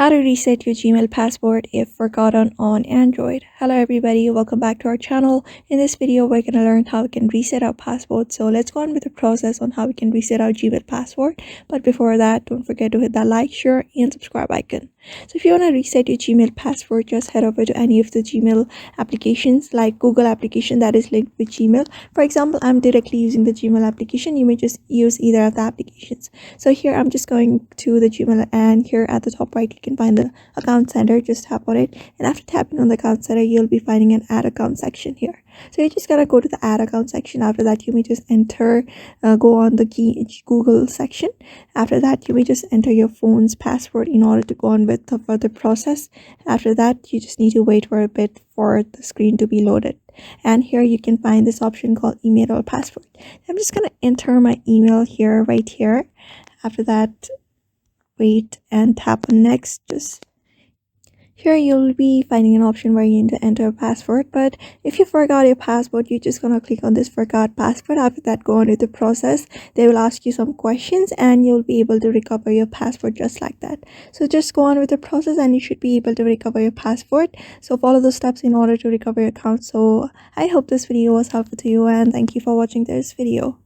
How to reset your Gmail password if forgotten on Android. Hello everybody, welcome back to our channel. In this video, we're going to learn how we can reset our password. So let's go on with the process on how we can reset our Gmail password. But before that, don't forget to hit that like, share, and subscribe icon. So if you want to reset your Gmail password, just head over to any of the Gmail applications like Google application that is linked with Gmail. For example, I'm directly using the Gmail application. You may just use either of the applications. So here I'm just going to the Gmail, and here at the top right you can find the account center. Just tap on it, and after tapping on the account center you'll be finding an add account section here. So you just gotta go to the add account section. After that you may just go on the Google section. After that you may just enter your phone's password in order to go on with the further process. After that you just need to wait for a bit for the screen to be loaded, and here you can find this option called email or password. I'm just gonna enter my email here, right here. After that, wait and tap on next. Just here you'll be finding an option where you need to enter a password, but if you forgot your password, you're just gonna click on this forgot password. After that, go on with the process. They will ask you some questions and you'll be able to recover your password just like that. So just go on with the process and you should be able to recover your password. So follow the steps in order to recover your account. So I hope this video was helpful to you, and thank you for watching this video.